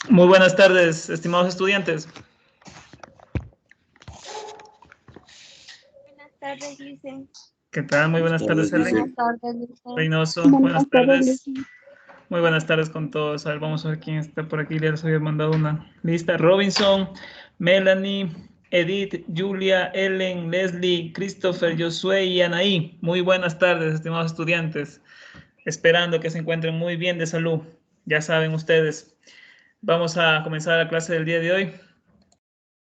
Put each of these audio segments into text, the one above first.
Muy buenas tardes, estimados estudiantes. Buenas tardes, Licen. ¿Qué tal? Muy buenas tardes, Ellen. Buenas tardes, Licen. Reynoso, buenas tardes. Muy buenas tardes con todos. A ver, vamos a ver quién está por aquí. Les había mandado una lista. Robinson, Melanie, Edith, Julia, Ellen, Leslie, Christopher, Josué y Anaí. Muy buenas tardes, estimados estudiantes. Esperando que se encuentren muy bien de salud. Ya saben ustedes. Vamos a comenzar la clase del día de hoy.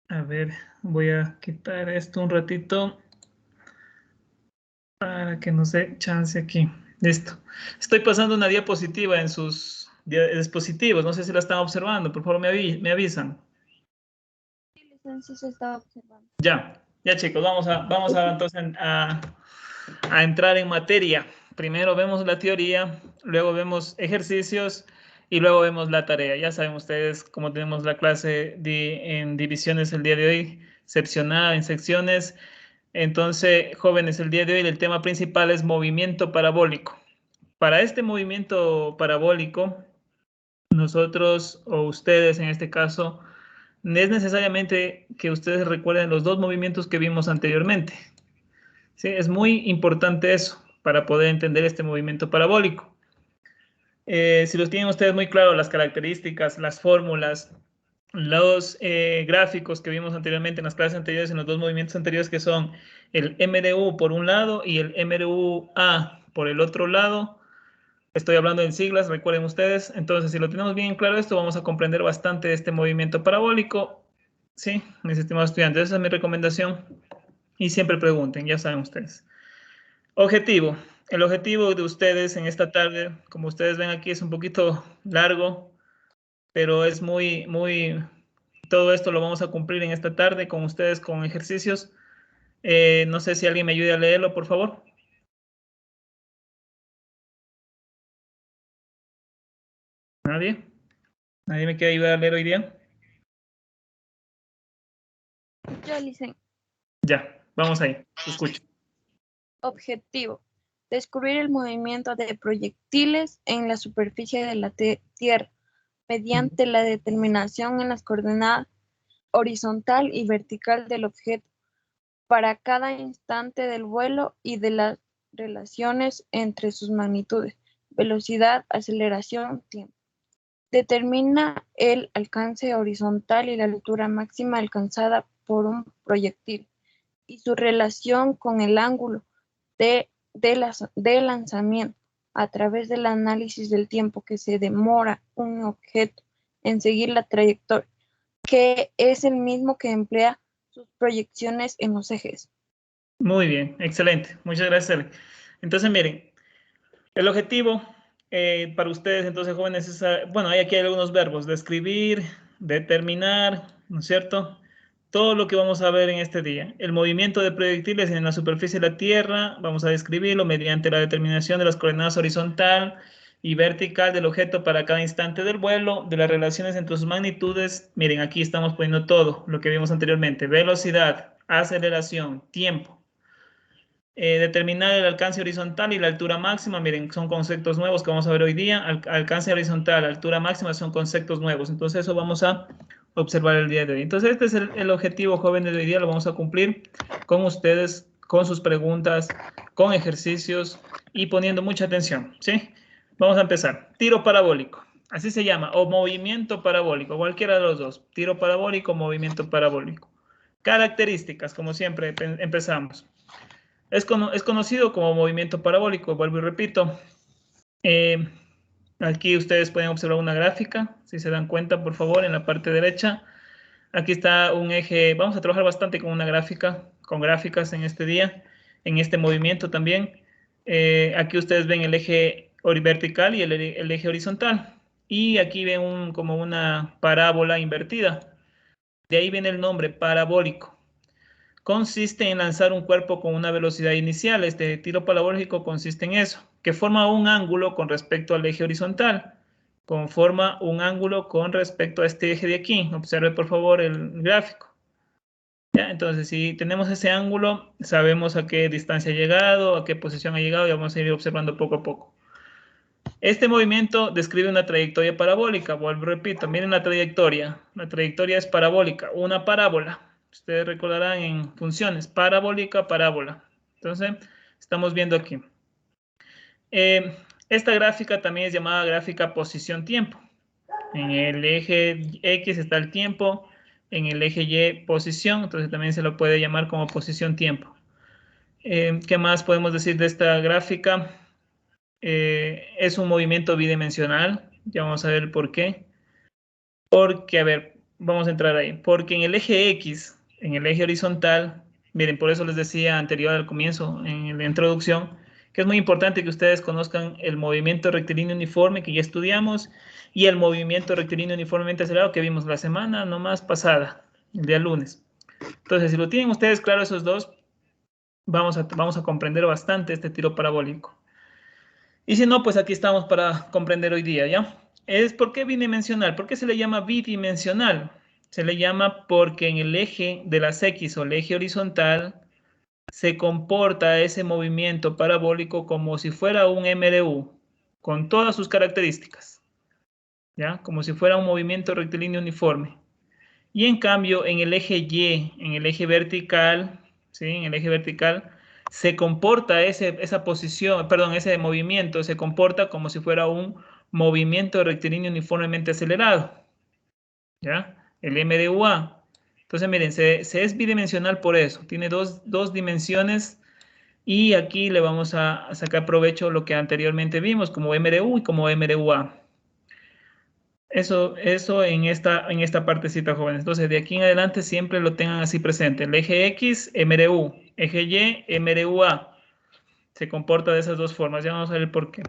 A ver, voy a quitar esto un ratito para que nos dé chance aquí. Listo. Estoy pasando una diapositiva en sus dispositivos. No sé si la están observando. Por favor, me avisan. Sí, Licen, sí se está observando. Ya chicos, vamos a entonces a entrar en materia. Primero vemos la teoría, luego vemos ejercicios y luego vemos la tarea. Ya saben ustedes cómo tenemos la clase en divisiones el día de hoy, seccionada en secciones. Entonces, jóvenes, el día de hoy el tema principal es movimiento parabólico. Para este movimiento parabólico, nosotros o ustedes en este caso, no es necesariamente que ustedes recuerden los dos movimientos que vimos anteriormente. Sí, es muy importante eso para poder entender este movimiento parabólico. Si los tienen ustedes muy claro, las características, las fórmulas, los gráficos que vimos anteriormente en las clases anteriores, en los dos movimientos anteriores, que son el MRU por un lado y el MRU-A por el otro lado. Estoy hablando en siglas, recuerden ustedes. Entonces, si lo tenemos bien claro esto, vamos a comprender bastante este movimiento parabólico. Sí, mis estimados estudiantes, esa es mi recomendación. Y siempre pregunten, ya saben ustedes. Objetivo. El objetivo de ustedes en esta tarde, como ustedes ven aquí, es un poquito largo, pero es todo esto lo vamos a cumplir en esta tarde con ustedes con ejercicios. No sé si alguien me ayude a leerlo, por favor. ¿Nadie? ¿Nadie me quiere ayudar a leer hoy día? Yo, Licen. Ya, vamos ahí. Te escucho. Objetivo. Descubrir el movimiento de proyectiles en la superficie de la Tierra mediante la determinación en las coordenadas horizontal y vertical del objeto para cada instante del vuelo y de las relaciones entre sus magnitudes, velocidad, aceleración, tiempo. Determina el alcance horizontal y la altura máxima alcanzada por un proyectil y su relación con el ángulo de lanzamiento a través del análisis del tiempo que se demora un objeto en seguir la trayectoria, que es el mismo que emplea sus proyecciones en los ejes. Muy bien, excelente. Muchas gracias, Ale. Entonces, miren, el objetivo para ustedes, entonces, jóvenes, es, bueno, aquí hay algunos verbos, describir, determinar, ¿no es cierto? Todo lo que vamos a ver en este día. El movimiento de proyectiles en la superficie de la Tierra, vamos a describirlo mediante la determinación de las coordenadas horizontal y vertical del objeto para cada instante del vuelo, de las relaciones entre sus magnitudes. Miren, aquí estamos poniendo todo lo que vimos anteriormente. Velocidad, aceleración, tiempo. Determinar el alcance horizontal y la altura máxima, miren, son conceptos nuevos que vamos a ver hoy día. Alcance horizontal, altura máxima son conceptos nuevos. Entonces eso vamos a observar el día de hoy. Entonces este es el objetivo, jóvenes, de hoy día. Lo vamos a cumplir con ustedes, con sus preguntas, con ejercicios y poniendo mucha atención, ¿sí? Vamos a empezar. Tiro parabólico. Así se llama, o movimiento parabólico, cualquiera de los dos. Tiro parabólico, movimiento parabólico. Características, como siempre empezamos. Es conocido como movimiento parabólico, vuelvo y repito. Eh, Aquí ustedes pueden observar una gráfica, si se dan cuenta, por favor, en la parte derecha. Aquí está un eje, vamos a trabajar bastante con una gráfica, con gráficas en este día, en este movimiento también. Aquí ustedes ven el eje vertical y el eje horizontal. Y aquí ven como una parábola invertida. De ahí viene el nombre parabólico. Consiste en lanzar un cuerpo con una velocidad inicial. Este tiro parabólico consiste en eso, que forma un ángulo con respecto al eje horizontal. Conforma un ángulo con respecto a este eje de aquí. Observe por favor el gráfico. ¿Ya? Entonces, si tenemos ese ángulo, sabemos a qué distancia ha llegado, a qué posición ha llegado y vamos a ir observando poco a poco. Este movimiento describe una trayectoria parabólica. Vuelvo, repito, miren la trayectoria. La trayectoria es parabólica, una parábola. Ustedes recordarán en funciones, parabólica, parábola. Entonces, estamos viendo aquí. Esta gráfica también es llamada gráfica posición-tiempo. En el eje X está el tiempo, en el eje Y posición, entonces también se lo puede llamar como posición-tiempo. ¿Qué más podemos decir de esta gráfica? Es un movimiento bidimensional, ya vamos a ver por qué. Porque, a ver, vamos a entrar ahí. Porque en el eje X, en el eje horizontal, miren, por eso les decía anterior al comienzo, en la introducción, que es muy importante que ustedes conozcan el movimiento rectilíneo uniforme que ya estudiamos y el movimiento rectilíneo uniformemente acelerado que vimos la semana nomás pasada, el día lunes. Entonces, si lo tienen ustedes claro esos dos, vamos a comprender bastante este tiro parabólico. Y si no, pues aquí estamos para comprender hoy día, ¿ya? ¿Por qué bidimensional? ¿Por qué se le llama bidimensional? Se le llama porque en el eje de las X o el eje horizontal se comporta ese movimiento parabólico como si fuera un MRU, con todas sus características, ¿ya? Como si fuera un movimiento rectilíneo uniforme. Y en cambio, en el eje Y, en el eje vertical, ¿sí? En el eje vertical, se comporta esa posición, perdón, ese movimiento se comporta como si fuera un movimiento rectilíneo uniformemente acelerado, ¿ya? El MDUA. Entonces, miren, se es bidimensional por eso, tiene dos dimensiones y aquí le vamos a sacar provecho lo que anteriormente vimos como MRU y como MRUA. Eso en esta partecita, jóvenes. Entonces, de aquí en adelante siempre lo tengan así presente. El eje X, MRU. Eje Y, MRUA. Se comporta de esas dos formas. Ya vamos a ver por qué.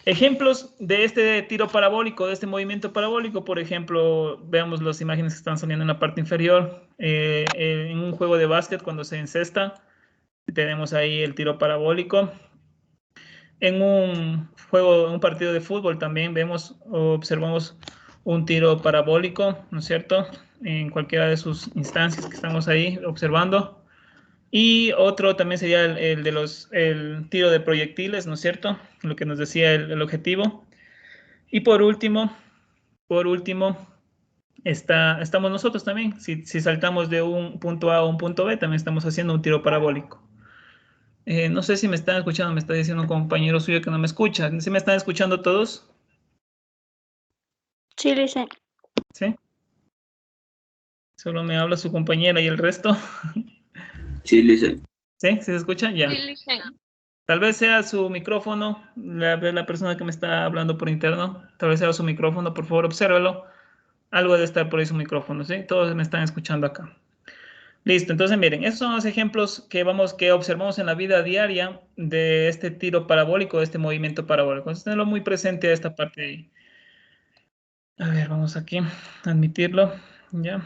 Ejemplos de este tiro parabólico, de este movimiento parabólico. Por ejemplo, veamos las imágenes que están saliendo en la parte inferior. En un juego de básquet, cuando se encesta, tenemos ahí el tiro parabólico. En un partido de fútbol también observamos un tiro parabólico, ¿no es cierto? En cualquiera de sus instancias que estamos ahí observando. Y otro también sería el tiro de proyectiles, ¿no es cierto? Lo que nos decía el objetivo. Y por último, estamos nosotros también. Si saltamos de un punto A a un punto B, también estamos haciendo un tiro parabólico. No sé si me están escuchando, me está diciendo un compañero suyo que no me escucha. ¿Sí me están escuchando todos? Sí, dice. ¿Sí? Solo me habla su compañera y el resto. Sí, Lice. ¿Sí? ¿Sí se escucha? Ya. Sí, dice. Tal vez sea su micrófono, la persona que me está hablando por interno. Tal vez sea su micrófono, por favor, obsérvelo. Algo debe estar por ahí su micrófono, ¿sí? Todos me están escuchando acá. Listo, entonces miren, esos son los ejemplos que observamos en la vida diaria de este tiro parabólico, de este movimiento parabólico. Entonces, tenerlo muy presente a esta parte ahí. A ver, vamos aquí a admitirlo, ya.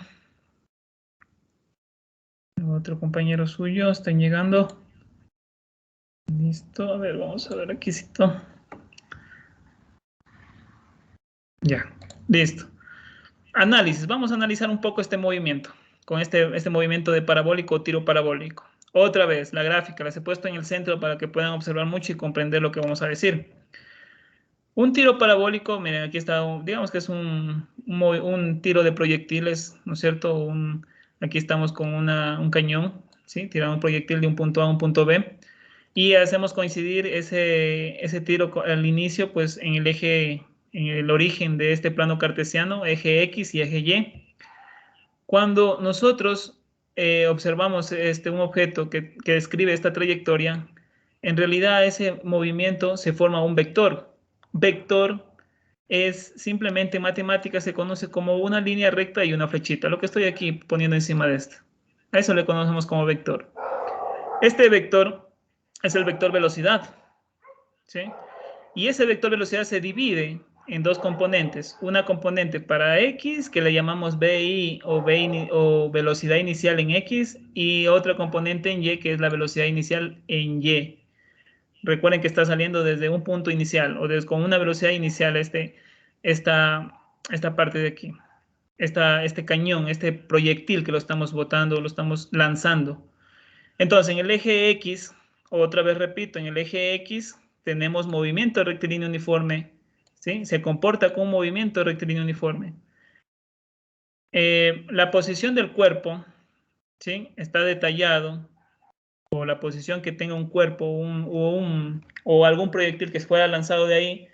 Otro compañero suyo, están llegando. Listo, a ver, vamos a ver aquí. Ya, listo. Análisis, vamos a analizar un poco este movimiento, con este movimiento de parabólico o tiro parabólico. Otra vez, la gráfica las he puesto en el centro para que puedan observar mucho y comprender lo que vamos a decir. Un tiro parabólico, miren, aquí está, digamos que es un tiro de proyectiles, ¿no es cierto? Aquí estamos con un cañón, ¿sí? Tirando un proyectil de un punto A a un punto B. Y hacemos coincidir ese tiro al inicio, pues en el origen de este plano cartesiano, eje X y eje Y. Cuando nosotros observamos un objeto que describe esta trayectoria, en realidad ese movimiento se forma un vector. Vector es simplemente en matemáticas se conoce como una línea recta y una flechita, lo que estoy aquí poniendo encima de esto. A eso le conocemos como vector. Este vector es el vector velocidad, ¿sí? Y ese vector velocidad se divide en dos componentes. Una componente para X, que le llamamos BI o velocidad inicial en X, y otra componente en Y, que es la velocidad inicial en Y. Recuerden que está saliendo desde un punto inicial o con una velocidad inicial esta parte de aquí. Este cañón, este proyectil que lo estamos botando, lo estamos lanzando. Entonces, en el eje X, otra vez repito, en el eje X tenemos movimiento rectilíneo uniforme ¿sí? Se comporta como un movimiento rectilíneo uniforme. La posición del cuerpo, ¿sí? Está detallado, o la posición que tenga un cuerpo o algún proyectil que fuera lanzado de ahí,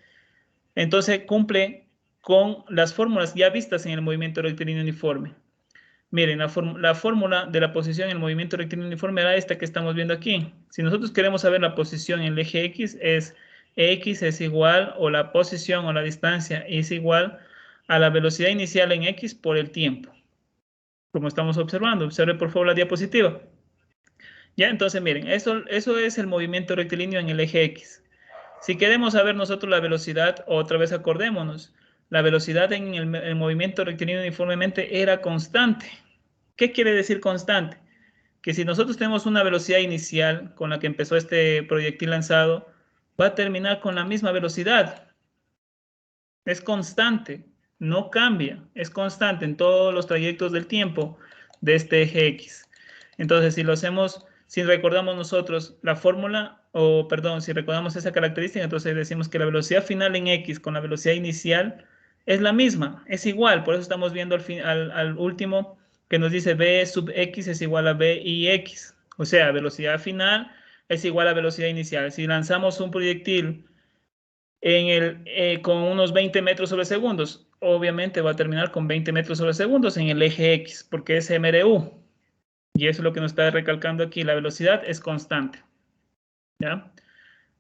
entonces cumple con las fórmulas ya vistas en el movimiento rectilíneo uniforme. Miren, la fórmula de la posición en el movimiento rectilíneo uniforme era esta que estamos viendo aquí. Si nosotros queremos saber la posición en el eje X, X es igual, o la posición o la distancia es igual a la velocidad inicial en X por el tiempo. Como estamos observando. Observe por favor la diapositiva. Ya, entonces miren, eso es el movimiento rectilíneo en el eje X. Si queremos saber nosotros la velocidad, otra vez acordémonos, la velocidad en el movimiento rectilíneo uniformemente era constante. ¿Qué quiere decir constante? Que si nosotros tenemos una velocidad inicial con la que empezó este proyectil lanzado, va a terminar con la misma velocidad. Es constante, no cambia, es constante en todos los trayectos del tiempo de este eje X. Entonces, si lo hacemos, si recordamos nosotros la fórmula, o perdón, si recordamos esa característica, entonces decimos que la velocidad final en X con la velocidad inicial es la misma, es igual. Por eso estamos viendo al último que nos dice B sub X es igual a B y X. O sea, velocidad final es igual a velocidad inicial. Si lanzamos un proyectil con unos 20 metros sobre segundos, obviamente va a terminar con 20 metros sobre segundos en el eje X, porque es MRU. Y eso es lo que nos está recalcando aquí, la velocidad es constante. ¿Ya?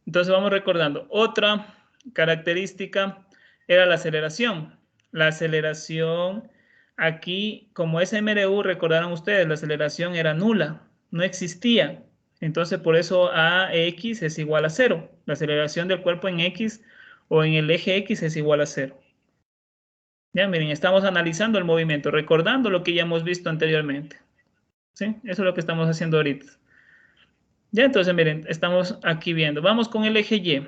Entonces vamos recordando. Otra característica era la aceleración. La aceleración aquí, como es MRU, recordaron ustedes, la aceleración era nula, no existía. Entonces por eso AX es igual a 0. La aceleración del cuerpo en X o en el eje X es igual a 0. Ya miren, estamos analizando el movimiento, recordando lo que ya hemos visto anteriormente. ¿Sí? Eso es lo que estamos haciendo ahorita. Ya, entonces, miren, estamos aquí viendo. Vamos con el eje Y.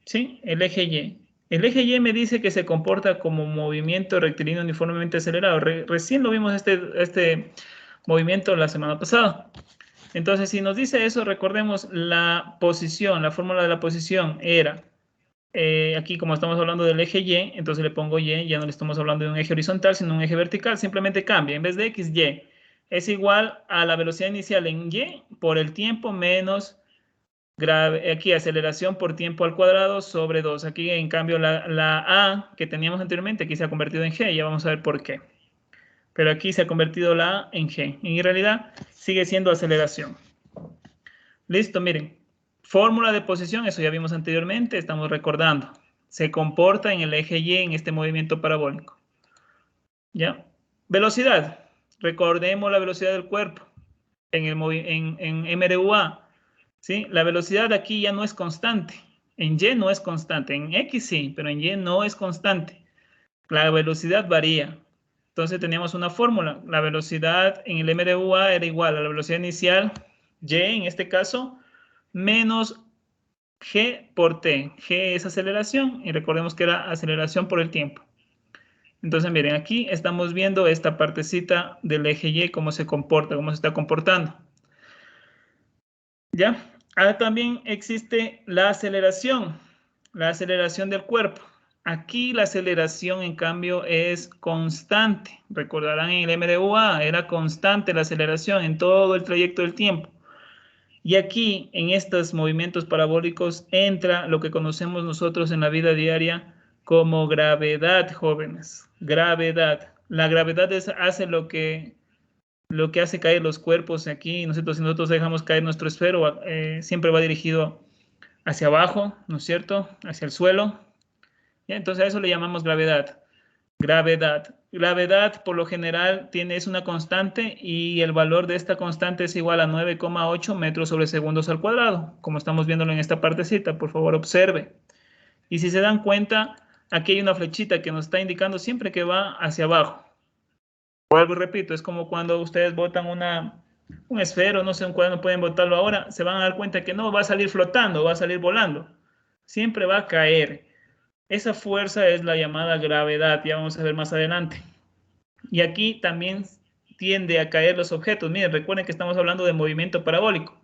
¿Sí? El eje Y. El eje Y me dice que se comporta como movimiento rectilíneo uniformemente acelerado. Recién lo vimos este movimiento la semana pasada. Entonces, si nos dice eso, recordemos la posición, la fórmula de la posición era, aquí como estamos hablando del eje Y, entonces le pongo Y, ya no le estamos hablando de un eje horizontal, sino un eje vertical, simplemente cambia. En vez de X, Y es igual a la velocidad inicial en Y por el tiempo menos aquí aceleración por tiempo al cuadrado sobre 2. Aquí en cambio la A que teníamos anteriormente aquí se ha convertido en G, ya vamos a ver por qué. Pero aquí se ha convertido la A en G. En realidad sigue siendo aceleración. Listo, miren. Fórmula de posición, eso ya vimos anteriormente, estamos recordando. Se comporta en el eje Y en este movimiento parabólico. ¿Ya? Velocidad. Recordemos la velocidad del cuerpo en MRUA. ¿Sí? La velocidad aquí ya no es constante. En Y no es constante. En X sí, pero en Y no es constante. La velocidad varía. Entonces teníamos una fórmula. La velocidad en el MRUA era igual a la velocidad inicial, Y en este caso, menos G por T. G es aceleración y recordemos que era aceleración por el tiempo. Entonces miren, aquí estamos viendo esta partecita del eje Y, cómo se comporta, cómo se está comportando. ¿Ya? También existe la aceleración del cuerpo. Aquí la aceleración, en cambio, es constante. Recordarán en el MRUA, era constante la aceleración en todo el trayecto del tiempo. Y aquí, en estos movimientos parabólicos, entra lo que conocemos nosotros en la vida diaria como gravedad, jóvenes. Gravedad. La gravedad hace lo que hace caer los cuerpos aquí. Si nosotros dejamos caer nuestro esfero, siempre va dirigido hacia abajo, ¿no es cierto? Hacia el suelo. ¿Ya? Entonces a eso le llamamos gravedad. Gravedad. Gravedad por lo general es una constante y el valor de esta constante es igual a 9,8 metros sobre segundos al cuadrado, como estamos viéndolo en esta partecita. Por favor, observe. Y si se dan cuenta, aquí hay una flechita que nos está indicando siempre que va hacia abajo. Vuelvo y repito, es como cuando ustedes botan un esfero, no sé, un cuaderno, pueden botarlo ahora, se van a dar cuenta que no va a salir flotando, va a salir volando. Siempre va a caer. Esa fuerza es la llamada gravedad, ya vamos a ver más adelante. Y aquí también tiende a caer los objetos. Miren, recuerden que estamos hablando de movimiento parabólico.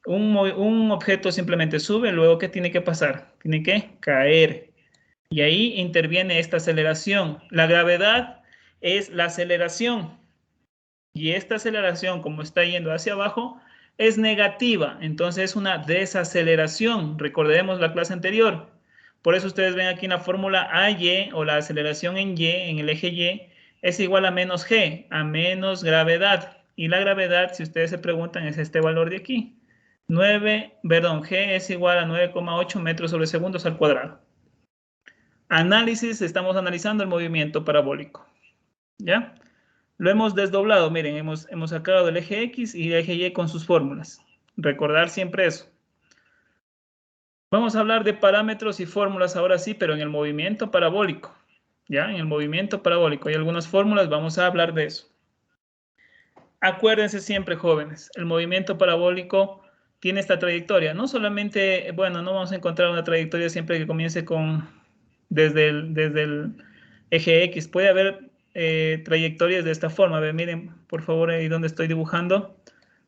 Un objeto simplemente sube, luego ¿qué tiene que pasar? Tiene que caer. Y ahí interviene esta aceleración. La gravedad es la aceleración. Y esta aceleración, como está yendo hacia abajo, es negativa. Entonces es una desaceleración. Recordemos la clase anterior. Por eso ustedes ven aquí en la fórmula AY, o la aceleración en Y, en el eje Y, es igual a menos G, a menos gravedad. Y la gravedad, si ustedes se preguntan, es este valor de aquí. G es igual a 9,8 metros sobre segundos al cuadrado. Análisis, estamos analizando el movimiento parabólico. ¿Ya? Lo hemos desdoblado, miren, hemos sacado el eje X y el eje Y con sus fórmulas. Recordar siempre eso. Vamos a hablar de parámetros y fórmulas ahora sí, pero en el movimiento parabólico. ¿Ya? En el movimiento parabólico hay algunas fórmulas, vamos a hablar de eso. Acuérdense siempre, jóvenes, el movimiento parabólico tiene esta trayectoria. No solamente, bueno, no vamos a encontrar una trayectoria siempre que comience desde el eje X. Puede haber trayectorias de esta forma. A ver, miren, por favor, ahí donde estoy dibujando.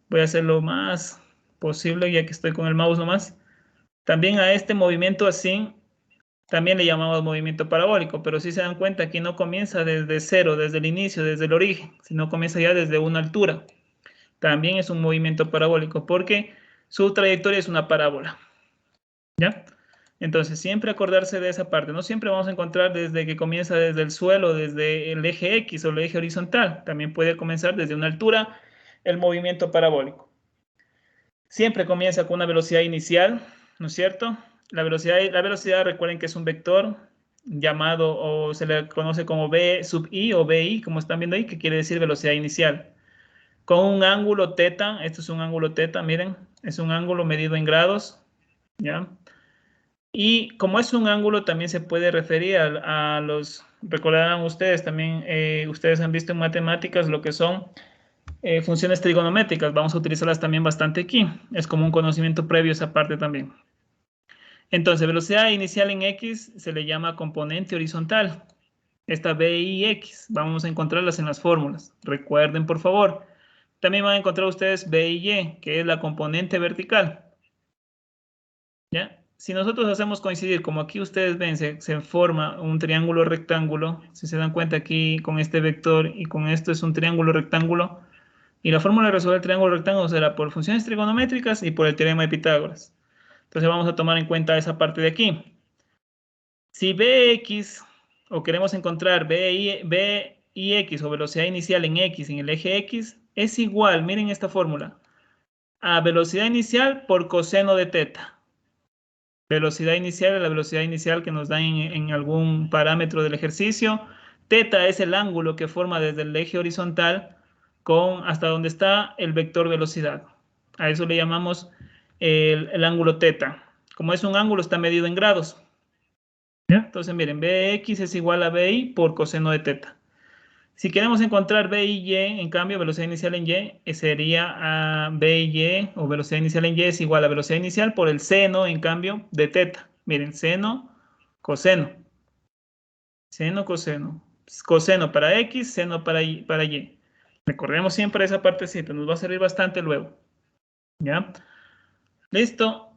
Voy a hacer lo más posible, ya que estoy con el mouse nomás. También a este movimiento así, también le llamamos movimiento parabólico, pero si se dan cuenta, aquí no comienza desde cero, desde el inicio, desde el origen, sino comienza ya desde una altura. También es un movimiento parabólico porque su trayectoria es una parábola. ¿Ya? Entonces, siempre acordarse de esa parte. No siempre vamos a encontrar desde que comienza desde el suelo, desde el eje X o el eje horizontal. También puede comenzar desde una altura el movimiento parabólico. Siempre comienza con una velocidad inicial, ¿no es cierto? La velocidad, recuerden que es un vector llamado, o se le conoce como v sub i o vi, como están viendo ahí, que quiere decir velocidad inicial. Con un ángulo teta, esto es un ángulo teta, miren, es un ángulo medido en grados, ¿ya? Y como es un ángulo, también se puede referir a los, recordarán ustedes también, ustedes han visto en matemáticas lo que son funciones trigonométricas. Vamos a utilizarlas también bastante aquí. Es como un conocimiento previo esa parte también. Entonces, velocidad inicial en X se le llama componente horizontal. Esta B y X, vamos a encontrarlas en las fórmulas. Recuerden, por favor. También van a encontrar ustedes B y Y, que es la componente vertical. ¿Ya? Si nosotros hacemos coincidir, como aquí ustedes ven, se forma un triángulo rectángulo. Si se dan cuenta aquí con este vector y con esto es un triángulo rectángulo. Y la fórmula de resolver el triángulo rectángulo será por funciones trigonométricas y por el teorema de Pitágoras. Entonces vamos a tomar en cuenta esa parte de aquí. Si Bx, o queremos encontrar B y X, o velocidad inicial en X, en el eje X, es igual, miren esta fórmula, a velocidad inicial por coseno de teta. Velocidad inicial es la velocidad inicial que nos dan en algún parámetro del ejercicio. Teta es el ángulo que forma desde el eje horizontal hasta donde está el vector velocidad. A eso le llamamos el ángulo teta. Como es un ángulo, está medido en grados. ¿Ya? Entonces, miren, Bx es igual a Bi por coseno de teta. Si queremos encontrar B y Y, en cambio, velocidad inicial en Y sería B y Y, o velocidad inicial en Y es igual a velocidad inicial por el seno, en cambio, de teta. Miren, seno, coseno. Seno, coseno. Coseno para X, seno para Y. Recordemos siempre esa partecita, nos va a servir bastante luego. ¿Ya? Listo.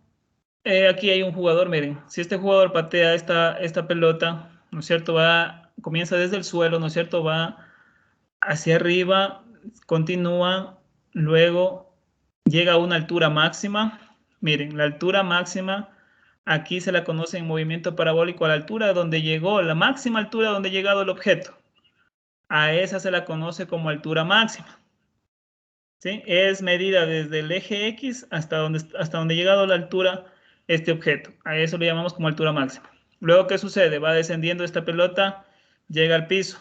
Aquí hay un jugador, miren. Si este jugador patea esta pelota, ¿no es cierto? Comienza desde el suelo, ¿no es cierto? Va hacia arriba, continúa, luego llega a una altura máxima. Miren, la altura máxima, aquí se la conoce en movimiento parabólico a la altura donde llegó, la máxima altura donde ha llegado el objeto. A esa se la conoce como altura máxima. ¿Sí? Es medida desde el eje X hasta donde ha llegado la altura este objeto. A eso le llamamos como altura máxima. Luego, ¿qué sucede? Va descendiendo esta pelota, llega al piso.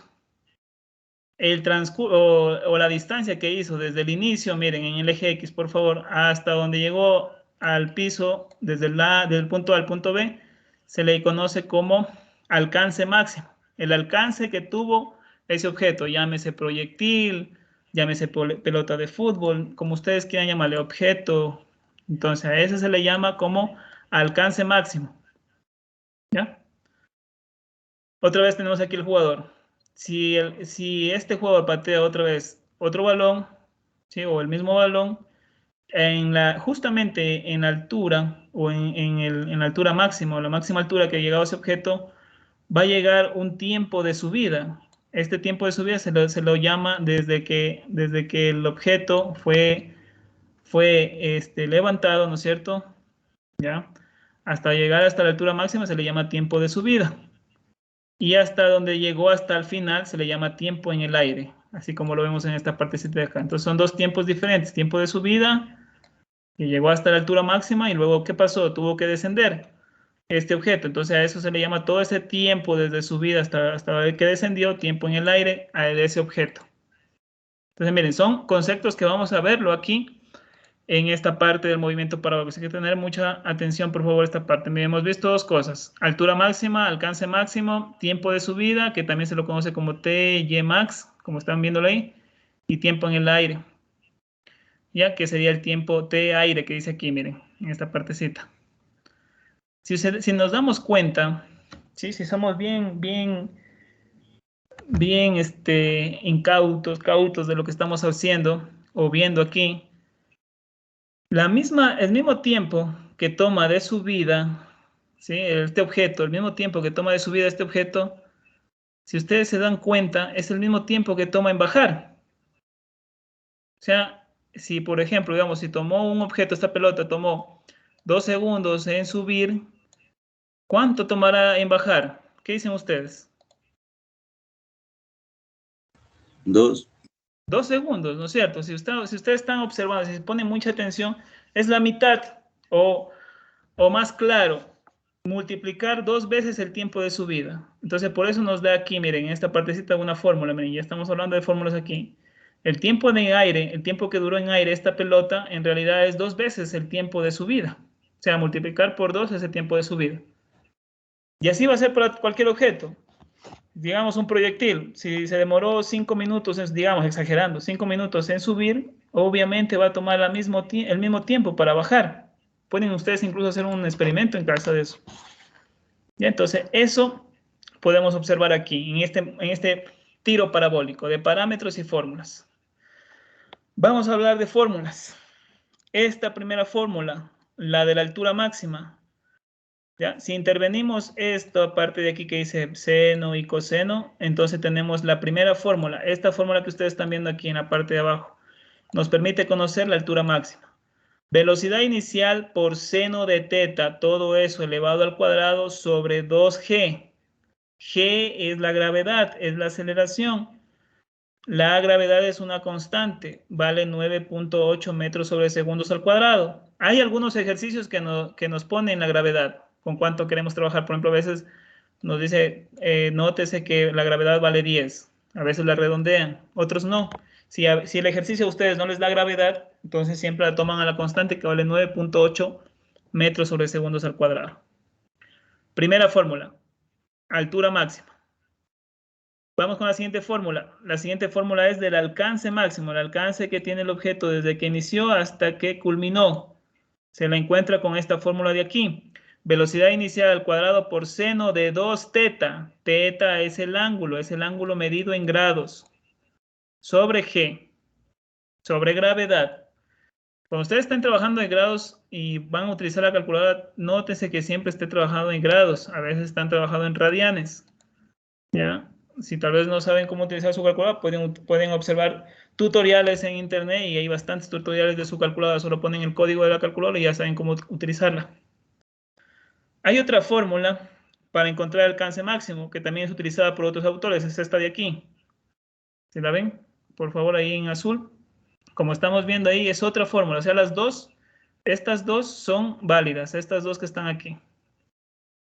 El transcurso o la distancia que hizo desde el inicio, miren, en el eje X, por favor, hasta donde llegó al piso, desde el punto A al punto B, se le conoce como alcance máximo. El alcance que tuvo ese objeto, llámese proyectil, llámese pelota de fútbol, como ustedes quieran llamarle, objeto. Entonces, a ese se le llama como alcance máximo. ¿Ya? Otra vez tenemos aquí el jugador. Si este jugador patea otra vez otro balón, ¿sí? O el mismo balón, justamente en la altura o en la altura máxima, o la máxima altura que ha llegado ese objeto, va a llegar un tiempo de subida. Este tiempo de subida se lo llama desde que el objeto fue levantado, ¿no es cierto? ¿Ya? Hasta llegar hasta la altura máxima se le llama tiempo de subida. Y hasta donde llegó hasta el final se le llama tiempo en el aire, así como lo vemos en esta partecita de acá. Entonces son dos tiempos diferentes, tiempo de subida, que llegó hasta la altura máxima, y luego, ¿qué pasó? Tuvo que descender este objeto. Entonces a eso se le llama todo ese tiempo desde subida hasta que descendió, tiempo en el aire, a ese objeto. Entonces miren, son conceptos que vamos a verlo aquí en esta parte del movimiento parabólico. Hay que tener mucha atención, por favor, esta parte. Miren, hemos visto dos cosas: altura máxima, alcance máximo, tiempo de subida, que también se lo conoce como TY max, como están viéndolo ahí, y tiempo en el aire, ya que sería el tiempo T aire que dice aquí, miren, en esta partecita. Si nos damos cuenta, ¿sí? Si somos bien cautos de lo que estamos haciendo o viendo aquí, el mismo tiempo que toma de subida, ¿sí? Este objeto, el mismo tiempo que toma de subida este objeto, si ustedes se dan cuenta, es el mismo tiempo que toma en bajar. O sea, si por ejemplo, digamos, si tomó un objeto, esta pelota tomó 2 segundos en subir, ¿cuánto tomará en bajar? ¿Qué dicen ustedes? 2. 2 segundos, ¿no es cierto? Si ustedes están observando, si se ponen mucha atención, es la mitad, o más claro, multiplicar 2 veces el tiempo de subida. Entonces, por eso nos da aquí, miren, en esta partecita una fórmula, miren, ya estamos hablando de fórmulas aquí. El tiempo de aire, el tiempo que duró en aire esta pelota, en realidad es 2 veces el tiempo de subida. O sea, multiplicar por 2 ese tiempo de subida. Y así va a ser para cualquier objeto. Digamos un proyectil, si se demoró 5 minutos, digamos, exagerando, 5 minutos en subir, obviamente va a tomar el mismo tiempo para bajar. Pueden ustedes incluso hacer un experimento en casa de eso. ¿Ya? Entonces, eso podemos observar aquí, en este tiro parabólico de parámetros y fórmulas. Vamos a hablar de fórmulas. Esta primera fórmula, la de la altura máxima, ¿ya? Si intervenimos esta parte de aquí que dice seno y coseno, entonces tenemos la primera fórmula. Esta fórmula que ustedes están viendo aquí en la parte de abajo nos permite conocer la altura máxima. Velocidad inicial por seno de teta, todo eso elevado al cuadrado sobre 2g. G es la gravedad, es la aceleración. La gravedad es una constante, vale 9.8 metros sobre segundos al cuadrado. Hay algunos ejercicios que nos ponen la gravedad, con cuánto queremos trabajar. Por ejemplo, a veces nos dice, nótese que la gravedad vale 10. A veces la redondean, otros no. Si el ejercicio a ustedes no les da gravedad, entonces siempre la toman a la constante que vale 9.8 metros sobre segundos al cuadrado. Primera fórmula, altura máxima. Vamos con la siguiente fórmula. La siguiente fórmula es del alcance máximo, el alcance que tiene el objeto desde que inició hasta que culminó. Se la encuentra con esta fórmula de aquí. Velocidad inicial al cuadrado por seno de 2 teta. Teta es el ángulo medido en grados. Sobre G. Sobre gravedad. Cuando ustedes estén trabajando en grados y van a utilizar la calculadora, nótense que siempre esté trabajando en grados. A veces están trabajando en radianes. ¿Ya? Si tal vez no saben cómo utilizar su calculadora, pueden observar tutoriales en internet, y hay bastantes tutoriales de su calculadora. Solo ponen el código de la calculadora y ya saben cómo utilizarla. Hay otra fórmula para encontrar el alcance máximo que también es utilizada por otros autores. Es esta de aquí. ¿Se la ven? Por favor, ahí en azul. Como estamos viendo ahí, es otra fórmula. O sea, estas dos son válidas. Estas dos que están aquí.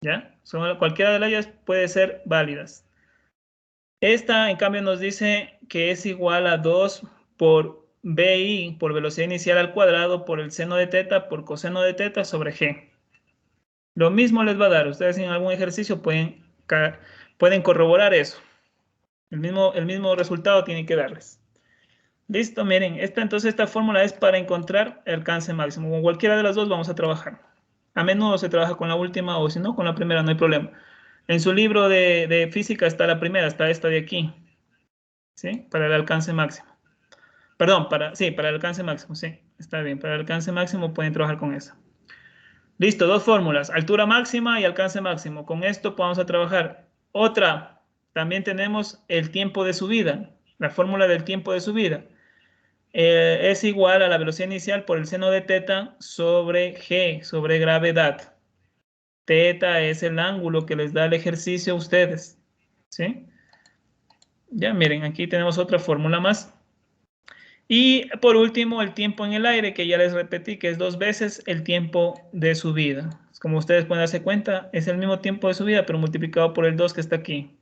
¿Ya? Cualquiera de ellas puede ser válidas. Esta, en cambio, nos dice que es igual a 2 por BI, por velocidad inicial al cuadrado, por el seno de teta, por coseno de teta sobre G. Lo mismo les va a dar. Ustedes en algún ejercicio pueden corroborar eso. El mismo resultado tiene que darles. Listo, miren. Entonces esta fórmula es para encontrar el alcance máximo. Con cualquiera de las dos vamos a trabajar. A menudo se trabaja con la última, o si no, con la primera, no hay problema. En su libro de física está la primera, está esta de aquí. ¿Sí? Para el alcance máximo. Perdón, para el alcance máximo, sí. Está bien, para el alcance máximo pueden trabajar con eso. Listo, dos fórmulas, altura máxima y alcance máximo. Con esto vamos a trabajar. Otra, también tenemos el tiempo de subida, la fórmula del tiempo de subida. Es igual a la velocidad inicial por el seno de teta sobre G, sobre gravedad. Teta es el ángulo que les da el ejercicio a ustedes. ¿Sí? Ya miren, aquí tenemos otra fórmula más. Y por último, el tiempo en el aire, que ya les repetí, que es 2 veces el tiempo de subida. Como ustedes pueden darse cuenta, es el mismo tiempo de subida, pero multiplicado por el 2 que está aquí.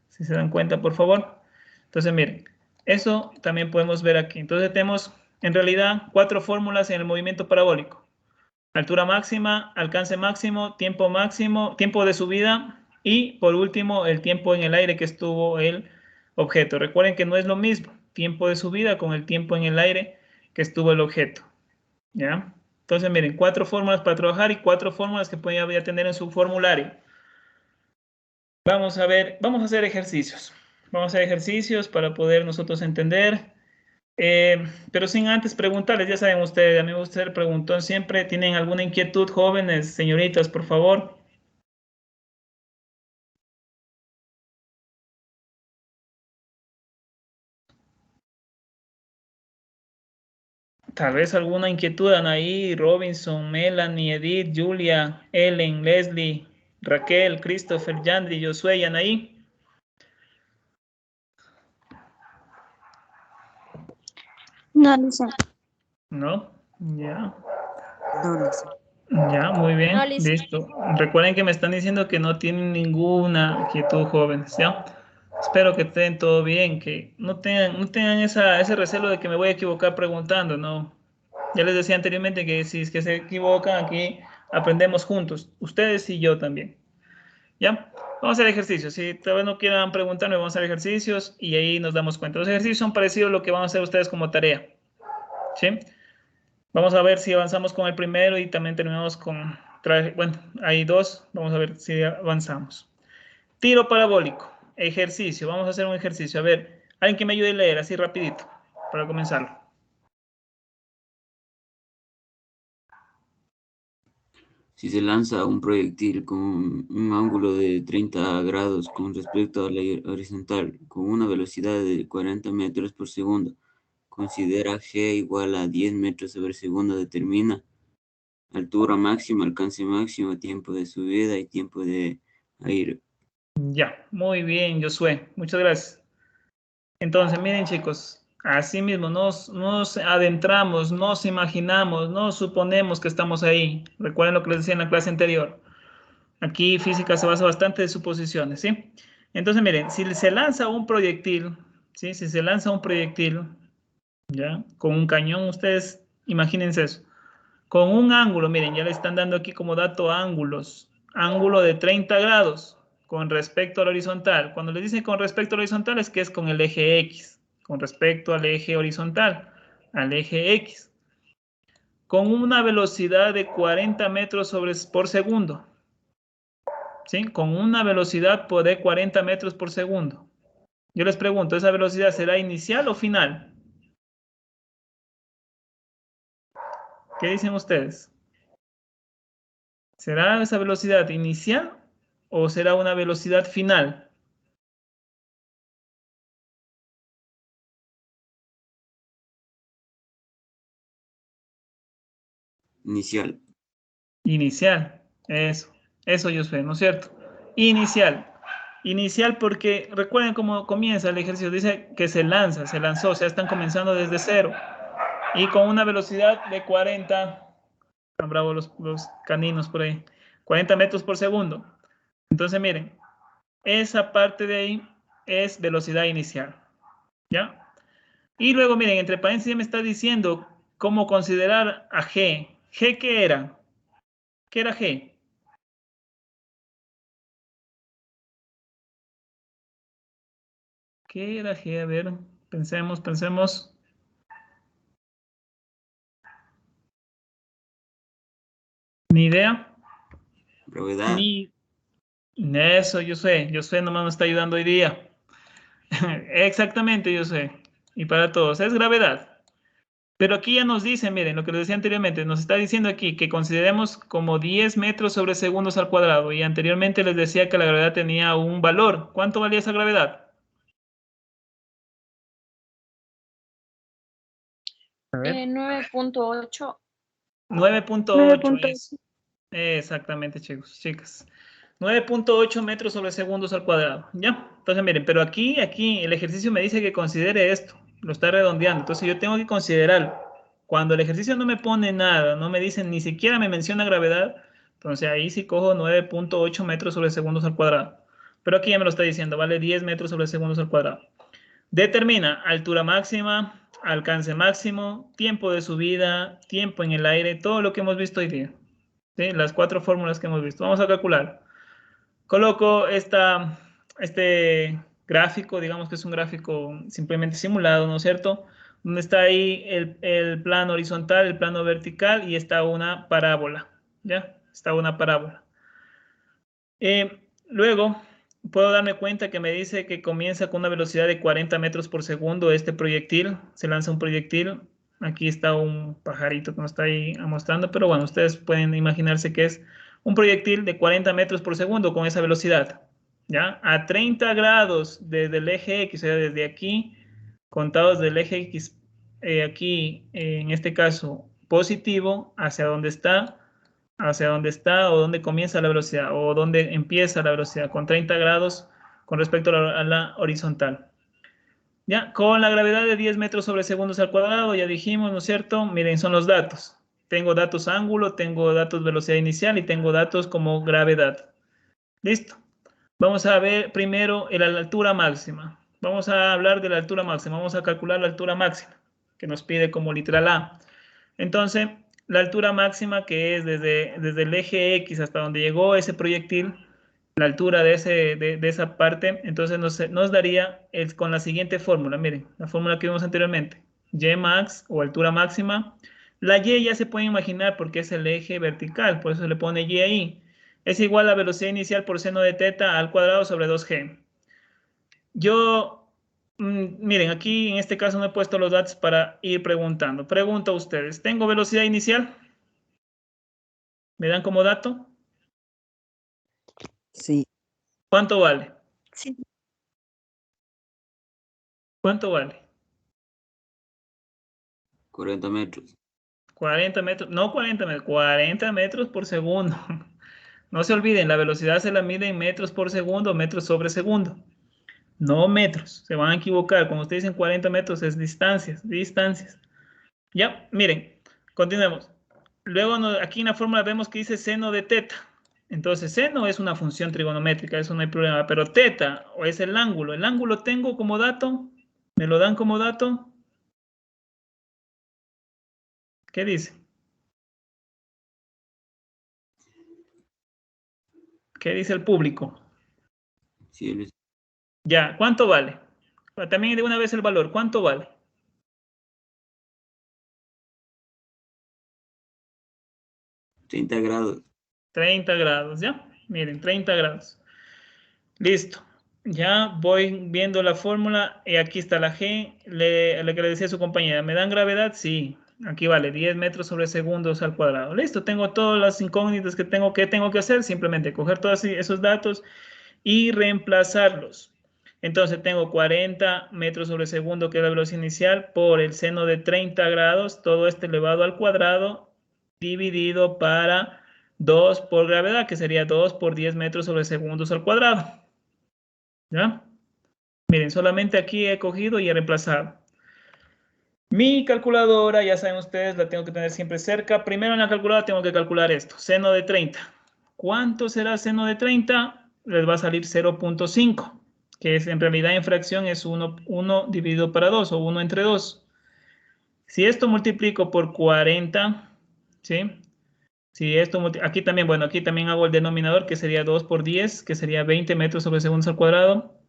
Si se dan cuenta, por favor. Entonces, miren, eso también podemos ver aquí. Entonces, tenemos en realidad 4 fórmulas en el movimiento parabólico. Altura máxima, alcance máximo, tiempo de subida y, por último, el tiempo en el aire que estuvo el objeto. Recuerden que no es lo mismo tiempo de subida con el tiempo en el aire que estuvo el objeto. ¿Ya? Entonces, miren, 4 fórmulas para trabajar y 4 fórmulas que pueden ya tener en su formulario. Vamos a ver, vamos a hacer ejercicios. Vamos a hacer ejercicios para poder nosotros entender. Pero sin antes preguntarles, ya saben ustedes, a mí me gusta ser preguntón siempre. ¿Tienen alguna inquietud, jóvenes, señoritas, por favor? Tal vez alguna inquietud, Anaí, Robinson, Melanie, Edith, Julia, Ellen, Leslie, Raquel, Christopher, Yandri, Josué y Anaí. No, licenciado. ¿No? Ya. No, licenciado. Ya, muy bien. No, licenciado. Listo. Recuerden que me están diciendo que no tienen ninguna inquietud, jóvenes, ¿ya? Espero que estén todo bien, que no tengan ese recelo de que me voy a equivocar preguntando, ¿no? Ya les decía anteriormente que si es que se equivocan aquí, aprendemos juntos, ustedes y yo también. ¿Ya? Vamos a hacer ejercicios. Si todavía no quieran preguntarme, vamos a hacer ejercicios y ahí nos damos cuenta. Los ejercicios son parecidos a lo que van a hacer ustedes como tarea. ¿Sí? Vamos a ver si avanzamos con el primero y también terminamos con... Bueno, hay 2. Vamos a ver si avanzamos. Tiro parabólico. Ejercicio. Vamos a hacer un ejercicio. A ver, alguien que me ayude a leer así rapidito para comenzarlo. Si se lanza un proyectil con un ángulo de 30 grados con respecto a la horizontal, con una velocidad de 40 metros por segundo, considera G igual a 10 metros sobre segundo, determina altura máxima, alcance máximo, tiempo de subida y tiempo de aire. Ya, muy bien, Josué. Muchas gracias. Entonces, miren, chicos, así mismo nos adentramos, nos imaginamos, nos suponemos que estamos ahí. Recuerden lo que les decía en la clase anterior. Aquí física se basa bastante de suposiciones, ¿sí? Entonces, miren, si se lanza un proyectil, ¿sí? Si se lanza un proyectil, ¿ya? Con un cañón, ustedes imagínense eso. Con un ángulo, miren, ya le están dando aquí como dato ángulos. Ángulo de 30 grados con respecto al horizontal. Cuando le dicen con respecto al horizontal es que es con el eje X. Con respecto al eje horizontal, al eje X. Con una velocidad de 40 metros por segundo. ¿Sí? Con una velocidad de 40 metros por segundo. Yo les pregunto, ¿esa velocidad será inicial o final? ¿Qué dicen ustedes? ¿Será esa velocidad inicial o será una velocidad final? Inicial. Inicial, eso yo sé, ¿no es cierto? Inicial porque recuerden cómo comienza el ejercicio, dice que se lanzó, o sea, están comenzando desde cero y con una velocidad de 40, están bravos los caninos por ahí, 40 metros por segundo. Entonces miren, esa parte de ahí es velocidad inicial, ¿ya? Y luego miren, entre paréntesis me está diciendo cómo considerar a G. ¿G qué era? ¿Qué era G? ¿Qué era G? A ver, pensemos. Ni idea. Gravedad. Ni eso, yo sé, nomás me está ayudando hoy día. Exactamente, yo sé. Y para todos, es gravedad. Pero aquí ya nos dice, miren, lo que les decía anteriormente, nos está diciendo aquí que consideremos como 10 metros sobre segundos al cuadrado. Y anteriormente les decía que la gravedad tenía un valor. ¿Cuánto valía esa gravedad? A ver. 9.8. 9.8 es. Exactamente, chicos, chicas. 9.8 metros sobre segundos al cuadrado, ¿ya? Entonces, miren, pero aquí el ejercicio me dice que considere esto, lo está redondeando, entonces yo tengo que considerarlo. Cuando el ejercicio no me pone nada, no me dice, ni siquiera me menciona gravedad, entonces ahí sí cojo 9.8 metros sobre segundos al cuadrado. Pero aquí ya me lo está diciendo, vale 10 metros sobre segundos al cuadrado. Determina altura máxima, alcance máximo, tiempo de subida, tiempo en el aire, todo lo que hemos visto hoy día. ¿Sí? Las 4 fórmulas que hemos visto. Vamos a calcular. Coloco este gráfico, digamos que es un gráfico simplemente simulado, ¿no es cierto? Donde está ahí el plano horizontal, el plano vertical y está una parábola, ¿ya? Está una parábola. Luego, puedo darme cuenta que me dice que comienza con una velocidad de 40 metros por segundo este proyectil. Se lanza un proyectil. Aquí está un pajarito que nos está ahí mostrando, pero bueno, ustedes pueden imaginarse que es un proyectil de 40 metros por segundo con esa velocidad. ¿Ya? A 30 grados desde el eje X, o sea, desde aquí, contados del eje X, aquí, en este caso, positivo, hacia dónde está o dónde comienza la velocidad o dónde empieza la velocidad con 30 grados con respecto a la horizontal. Ya, con la gravedad de 10 metros sobre segundos al cuadrado, ya dijimos, ¿no es cierto? Miren, son los datos. Tengo datos ángulo, tengo datos velocidad inicial y tengo datos como gravedad. Listo. Vamos a ver primero la altura máxima. Vamos a hablar de la altura máxima. Vamos a calcular la altura máxima que nos pide como literal A. Entonces, la altura máxima que es desde el eje X hasta donde llegó ese proyectil, la altura de esa parte, entonces nos daría con la siguiente fórmula. Miren, la fórmula que vimos anteriormente. Y max o altura máxima. La Y ya se puede imaginar porque es el eje vertical, por eso se le pone Y ahí. Es igual a la velocidad inicial por seno de teta al cuadrado sobre 2G. Yo, miren, aquí en este caso no he puesto los datos para ir preguntando. Pregunto a ustedes, ¿tengo velocidad inicial? ¿Me dan como dato? Sí. ¿Cuánto vale? Sí. ¿Cuánto vale? 40 metros. 40 metros, no 40 metros, 40 metros por segundo. No se olviden, la velocidad se la mide en metros por segundo, metros sobre segundo. No metros, se van a equivocar. Cuando ustedes dicen 40 metros es distancias, distancias. Ya, miren, continuemos. Luego aquí en la fórmula vemos que dice seno de teta. Entonces, seno es una función trigonométrica, eso no hay problema. Pero teta, o es el ángulo tengo como dato, ¿me lo dan como dato? ¿Qué dice? ¿Qué dice el público? Sí, Ya, ¿cuánto vale? También de una vez el valor, ¿cuánto vale? 30 grados. 30 grados, ¿ya? Miren, 30 grados. Listo. Ya voy viendo la fórmula y aquí está la G, lo que le decía a su compañera. ¿Me dan gravedad? Sí. Aquí vale 10 metros sobre segundos al cuadrado. Listo, tengo todas las incógnitas que tengo que hacer. Simplemente coger todos esos datos y reemplazarlos. Entonces tengo 40 metros sobre segundo, que es la velocidad inicial, por el seno de 30 grados, todo esto elevado al cuadrado, dividido para 2 por gravedad, que sería 2 por 10 metros sobre segundos al cuadrado. ¿Ya? Miren, solamente aquí he cogido y he reemplazado. Mi calculadora, ya saben ustedes, la tengo que tener siempre cerca. Primero en la calculadora tengo que calcular esto, seno de 30. ¿Cuánto será seno de 30? Les va a salir 0.5, que es en realidad en fracción es 1 dividido para 2 o 1 entre 2. Si esto multiplico por 40, ¿sí? Si esto, aquí también, bueno, aquí también hago el denominador, que sería 2 por 10, que sería 20 metros sobre segundos al cuadrado.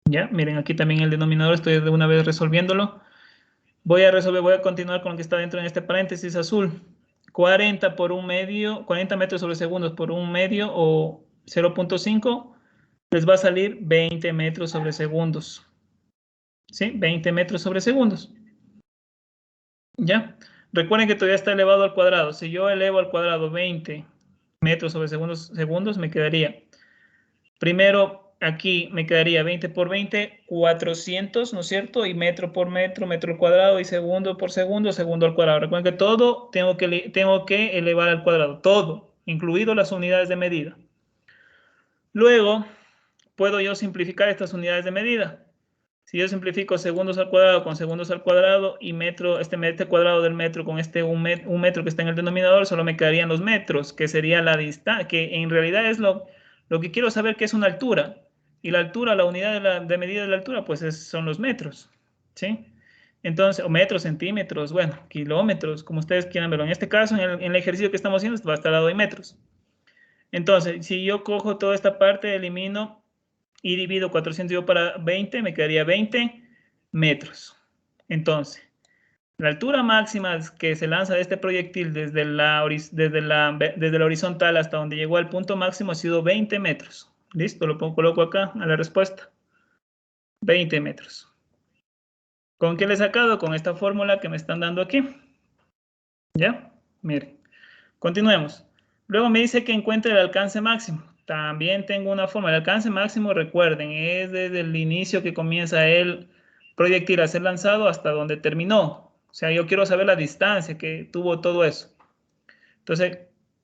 Ya, miren, aquí también el denominador, estoy de una vez resolviéndolo. Voy a continuar con lo que está dentro en este paréntesis azul. 40 por un medio, 40 metros sobre segundos por un medio o 0.5, les va a salir 20 metros sobre segundos. ¿Sí? 20 metros sobre segundos. ¿Ya? Recuerden que todavía está elevado al cuadrado. Si yo elevo al cuadrado 20 metros sobre segundos, me quedaría. Primero, aquí me quedaría 20 por 20, 400, ¿no es cierto? Y metro por metro, metro al cuadrado, y segundo por segundo, segundo al cuadrado. Recuerden que todo tengo que elevar al cuadrado, todo, incluido las unidades de medida. Luego, puedo yo simplificar estas unidades de medida. Si yo simplifico segundos al cuadrado con segundos al cuadrado y metro, este cuadrado del metro con este un metro que está en el denominador, solo me quedarían los metros, que sería la distancia, que en realidad es lo que quiero saber, que es una altura. Y la altura, la unidad de medida de la altura, pues son los metros, ¿sí? Entonces, o metros, centímetros, bueno, kilómetros, como ustedes quieran verlo. En este caso, en el ejercicio que estamos haciendo, va a estar dado en metros. Entonces, si yo cojo toda esta parte, elimino y divido 400 para 20, me quedaría 20 metros. Entonces, la altura máxima que se lanza de este proyectil desde la horizontal hasta donde llegó al punto máximo ha sido 20 metros. Listo, lo coloco acá a la respuesta. 20 metros. ¿Con qué le he sacado? Con esta fórmula que me están dando aquí. ¿Ya? Miren. Continuemos. Luego me dice que encuentre el alcance máximo. También tengo una forma. El alcance máximo, recuerden, es desde el inicio que comienza el proyectil a ser lanzado hasta donde terminó. O sea, yo quiero saber la distancia que tuvo todo eso. Entonces,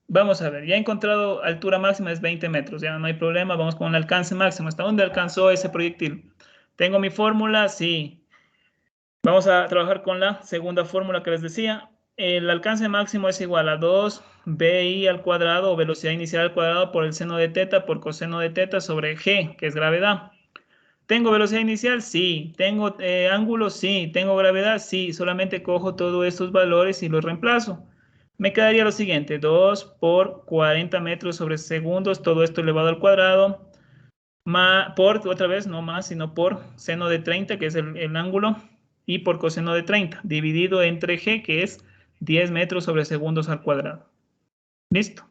vamos a ver. Ya he encontrado altura máxima, es 20 metros. Ya no hay problema. Vamos con el alcance máximo. ¿Hasta dónde alcanzó ese proyectil? ¿Tengo mi fórmula? Sí. Vamos a trabajar con la segunda fórmula que les decía. El alcance máximo es igual a 2bi al cuadrado, o velocidad inicial al cuadrado, por el seno de teta por coseno de teta sobre g, que es gravedad. ¿Tengo velocidad inicial? Sí. ¿Tengo ángulo? Sí. ¿Tengo gravedad? Sí. Solamente cojo todos estos valores y los reemplazo. Me quedaría lo siguiente: 2 por 40 metros sobre segundos, todo esto elevado al cuadrado, otra vez, no más, sino por seno de 30, que es el ángulo, y por coseno de 30, dividido entre g, que es 10 metros sobre segundos al cuadrado. ¿Listo?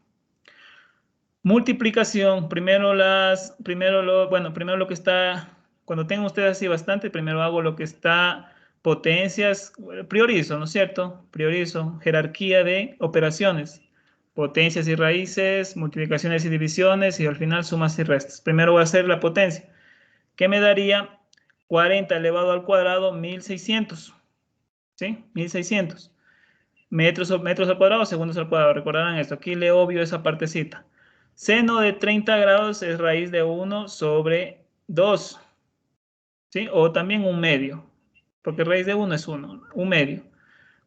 Multiplicación. Primero lo que está, cuando tengan ustedes así bastante, primero hago lo que está potencias, priorizo, ¿no es cierto? Priorizo jerarquía de operaciones, potencias y raíces, multiplicaciones y divisiones, y al final sumas y restas. Primero voy a hacer la potencia, que me daría 40 elevado al cuadrado, 1600, ¿sí? 1600. Metros al cuadrado, segundos al cuadrado. Recordarán esto. Aquí le obvio esa partecita. Seno de 30 grados es raíz de 1 sobre 2. ¿Sí? O también un medio. Porque raíz de 1 es 1. Un medio.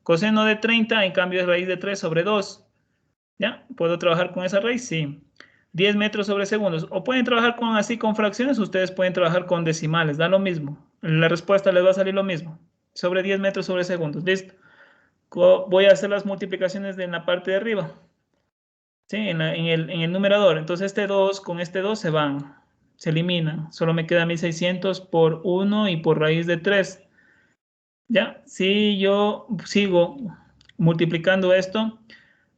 Coseno de 30, en cambio, es raíz de 3 sobre 2. ¿Ya? ¿Puedo trabajar con esa raíz? Sí. 10 metros sobre segundos. O pueden trabajar así con fracciones, ustedes pueden trabajar con decimales. Da lo mismo. La respuesta les va a salir lo mismo. Sobre 10 metros sobre segundos. ¿Listo? Voy a hacer las multiplicaciones en la parte de arriba, ¿sí? En el numerador. Entonces este 2 con este 2 se eliminan. Solo me queda 1600 por 1 y por raíz de 3. ¿Ya? Si yo sigo multiplicando esto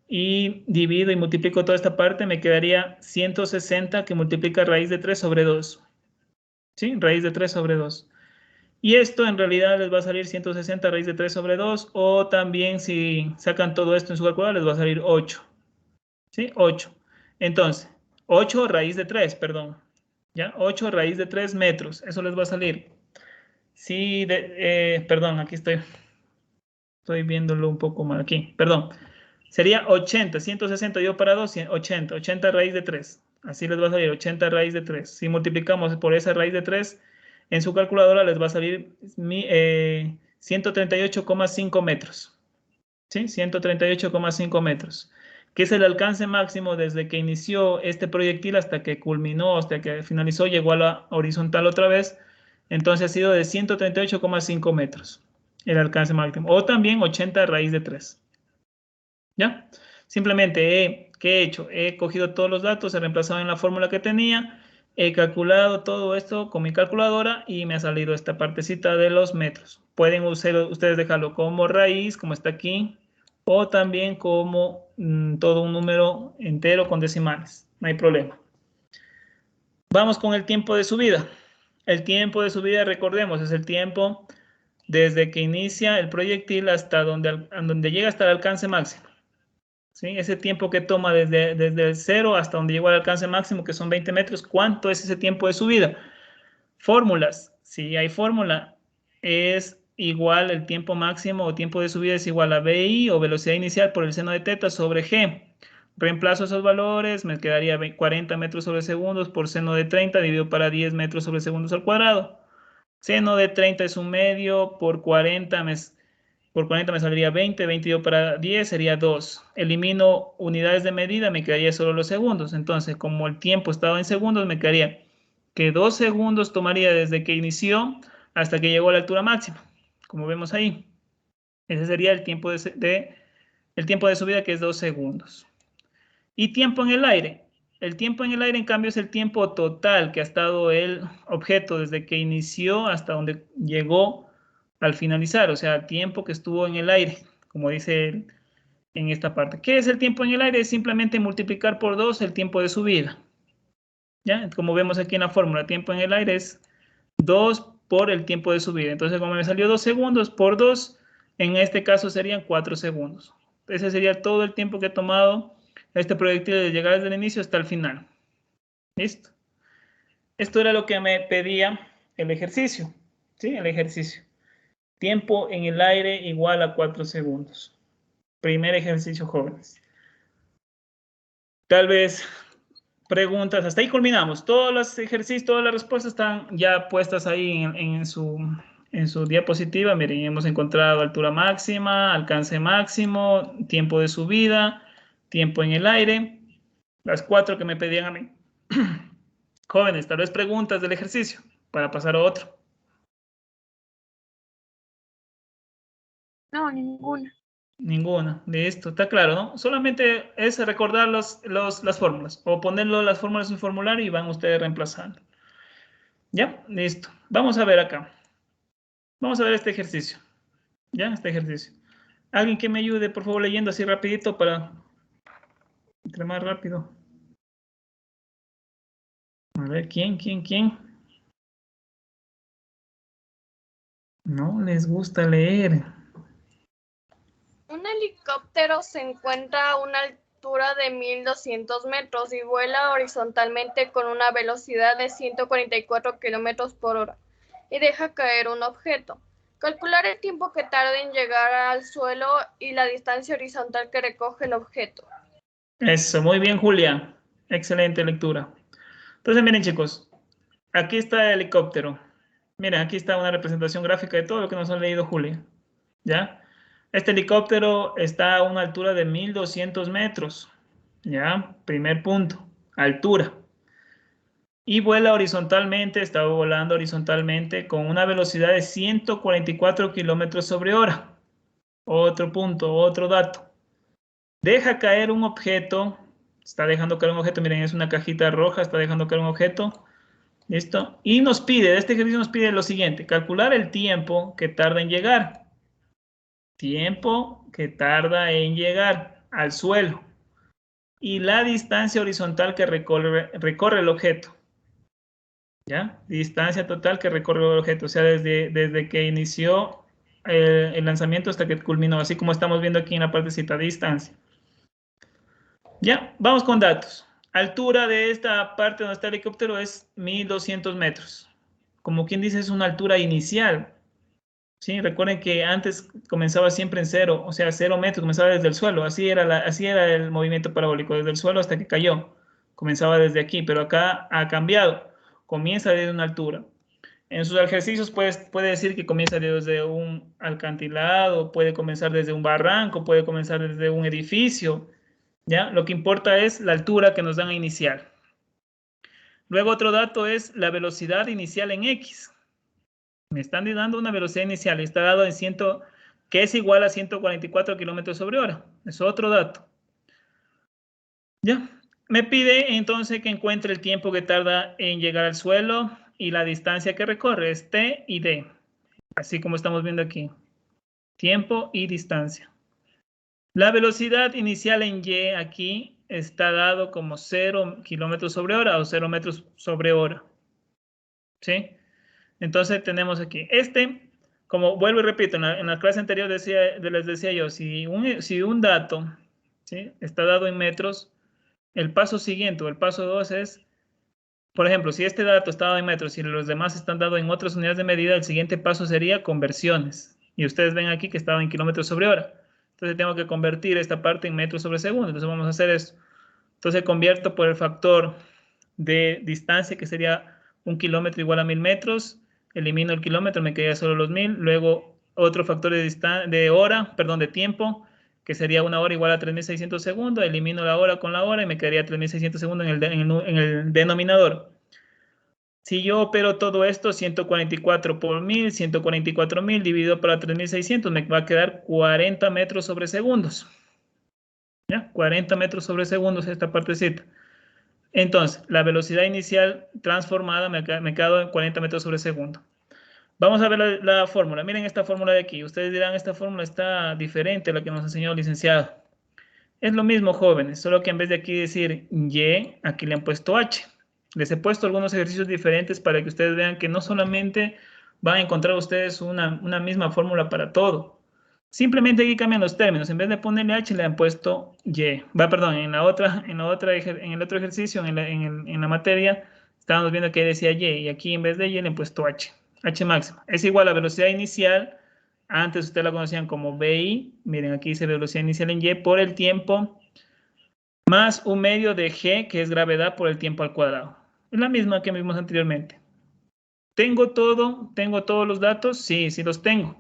y divido y multiplico toda esta parte, me quedaría 160, que multiplica raíz de 3 sobre 2. ¿Sí? Raíz de 3 sobre 2. Y esto en realidad les va a salir 160 raíz de 3 sobre 2, o también si sacan todo esto en su calculadora les va a salir 8. ¿Sí? 8. Entonces, 8 raíz de 3, perdón. ¿Ya? 8 raíz de 3 metros. Eso les va a salir. Sí, perdón, aquí estoy viéndolo un poco mal aquí. Perdón. Sería 80, 160 yo para 2, 80. 80 raíz de 3. Así les va a salir 80 raíz de 3. Si multiplicamos por esa raíz de 3, en su calculadora les va a salir 138,5 metros. ¿Sí? 138,5 metros. Que es el alcance máximo desde que inició este proyectil hasta que culminó, hasta que finalizó, llegó a la horizontal otra vez. Entonces ha sido de 138,5 metros el alcance máximo. O también 80 raíz de 3. ¿Ya? Simplemente, ¿qué he hecho? He cogido todos los datos, he reemplazado en la fórmula que tenía, he calculado todo esto con mi calculadora y me ha salido esta partecita de los metros. Pueden ustedes dejarlo como raíz, como está aquí, o también como todo un número entero con decimales. No hay problema. Vamos con el tiempo de subida. El tiempo de subida, recordemos, es el tiempo desde que inicia el proyectil hasta donde llega hasta el alcance máximo. ¿Sí? Ese tiempo que toma desde el 0 hasta donde llegó al alcance máximo, que son 20 metros, ¿cuánto es ese tiempo de subida? Fórmulas. Si hay fórmula, es igual el tiempo máximo o tiempo de subida es igual a BI o velocidad inicial por el seno de teta sobre G. Reemplazo esos valores, me quedaría 40 metros sobre segundos por seno de 30 dividido para 10 metros sobre segundos al cuadrado. Seno de 30 es 1/2 por 40 me saldría 20, 20 dividido para 10 sería 2. Elimino unidades de medida, me quedaría solo los segundos. Entonces, como el tiempo estaba en segundos, me quedaría que 2 segundos tomaría desde que inició hasta que llegó a la altura máxima, como vemos ahí. Ese sería el tiempo el tiempo de subida, que es 2 segundos. Y tiempo en el aire. El tiempo en el aire, en cambio, es el tiempo total que ha estado el objeto desde que inició hasta donde llegó al finalizar, o sea, el tiempo que estuvo en el aire, como dice en esta parte. ¿Qué es el tiempo en el aire? Es simplemente multiplicar por 2 el tiempo de subida. ¿Ya? Como vemos aquí en la fórmula, tiempo en el aire es 2 por el tiempo de subida. Entonces, como me salió 2 segundos por 2, en este caso serían 4 segundos. Ese sería todo el tiempo que ha tomado este proyectil de llegar desde el inicio hasta el final. ¿Listo? Esto era lo que me pedía el ejercicio. ¿Sí? El ejercicio. Tiempo en el aire igual a 4 segundos. Primer ejercicio, jóvenes. Tal vez preguntas. Hasta ahí culminamos. Todos los ejercicios, todas las respuestas están ya puestas ahí en su diapositiva. Miren, hemos encontrado altura máxima, alcance máximo, tiempo de subida, tiempo en el aire. Las 4 que me pedían a mí. Jóvenes, tal vez preguntas del ejercicio para pasar a otro. No, ninguna. Ninguna, listo, está claro, ¿no? Solamente es recordar las fórmulas o ponerlo las fórmulas en un formulario y van ustedes reemplazando. ¿Ya? Listo. Vamos a ver acá. Vamos a ver este ejercicio. ¿Ya? Este ejercicio. Alguien que me ayude, por favor, leyendo así rapidito para entre más rápido. A ver, ¿quién? No les gusta leer. Un helicóptero se encuentra a una altura de 1200 metros y vuela horizontalmente con una velocidad de 144 kilómetros por hora y deja caer un objeto. Calcular el tiempo que tarda en llegar al suelo y la distancia horizontal que recoge el objeto. Eso, muy bien, Julia. Excelente lectura. Entonces, miren, chicos, aquí está el helicóptero. Miren, aquí está una representación gráfica de todo lo que nos ha leído Julia. ¿Ya? Este helicóptero está a una altura de 1200 metros. ¿Ya? Primer punto, altura. Y vuela horizontalmente, está volando horizontalmente con una velocidad de 144 kilómetros sobre hora. Otro punto, otro dato. Deja caer un objeto, está dejando caer un objeto, miren, es una cajita roja, está dejando caer un objeto, ¿listo? Y nos pide, este ejercicio nos pide lo siguiente, calcular el tiempo que tarda en llegar. Tiempo que tarda en llegar al suelo. Y la distancia horizontal que recorre el objeto. ¿Ya? Distancia total que recorre el objeto, o sea, desde que inició el lanzamiento hasta que culminó, así como estamos viendo aquí en la partecita de distancia. Ya, vamos con datos. Altura de esta parte donde está el helicóptero es 1200 metros. Como quien dice, es una altura inicial. ¿Sí? Recuerden que antes comenzaba siempre en 0, o sea, 0 metros, comenzaba desde el suelo. Así era el movimiento parabólico, desde el suelo hasta que cayó. Comenzaba desde aquí, pero acá ha cambiado. Comienza desde una altura. En sus ejercicios puede decir que comienza desde un acantilado, puede comenzar desde un barranco, puede comenzar desde un edificio. ¿Ya? Lo que importa es la altura que nos dan a inicial. Luego otro dato es la velocidad inicial en X. Me están dando una velocidad inicial, está dado en que es igual a 144 kilómetros sobre hora. Es otro dato. ¿Ya? Me pide entonces que encuentre el tiempo que tarda en llegar al suelo y la distancia que recorre es T y D. Así como estamos viendo aquí. Tiempo y distancia. La velocidad inicial en Y aquí está dado como 0 kilómetros sobre hora o 0 metros sobre hora. ¿Sí? Entonces tenemos aquí como vuelvo y repito, en la clase anterior les decía yo, si un dato, ¿sí?, está dado en metros, el paso siguiente o el paso 2 es, por ejemplo, si este dato está dado en metros y los demás están dados en otras unidades de medida, el siguiente paso sería conversiones. Y ustedes ven aquí que estaba en kilómetros sobre hora. Entonces tengo que convertir esta parte en metros sobre segundo. Entonces vamos a hacer esto. Entonces convierto por el factor de distancia, que sería 1 kilómetro igual a 1000 metros. Elimino el kilómetro, me quedaría solo los 1000. Luego otro factor de tiempo, que sería 1 hora igual a 3600 segundos. Elimino la hora con la hora y me quedaría 3600 segundos en el denominador. Si yo opero todo esto, 144 por 1000, 144.000 dividido por 3600, me va a quedar 40 metros sobre segundos. ¿Ya? 40 metros sobre segundos esta partecita. Entonces, la velocidad inicial transformada me queda en 40 metros sobre segundo. Vamos a ver la fórmula. Miren esta fórmula de aquí. Ustedes dirán, esta fórmula está diferente a la que nos enseñó el licenciado. Es lo mismo, jóvenes, solo que en vez de aquí decir Y, aquí le han puesto H. Les he puesto algunos ejercicios diferentes para que ustedes vean que no solamente van a encontrar ustedes una misma fórmula para todo. Simplemente aquí cambian los términos. En vez de ponerle H, le han puesto Y. En el otro ejercicio, en la materia, estábamos viendo que decía Y, y aquí en vez de Y le han puesto H. H máxima. Es igual a velocidad inicial. Antes ustedes la conocían como VI. Miren, aquí dice velocidad inicial en Y por el tiempo más 1/2 de G, que es gravedad, por el tiempo al cuadrado. Es la misma que vimos anteriormente. ¿Tengo todos los datos? Sí, sí los tengo.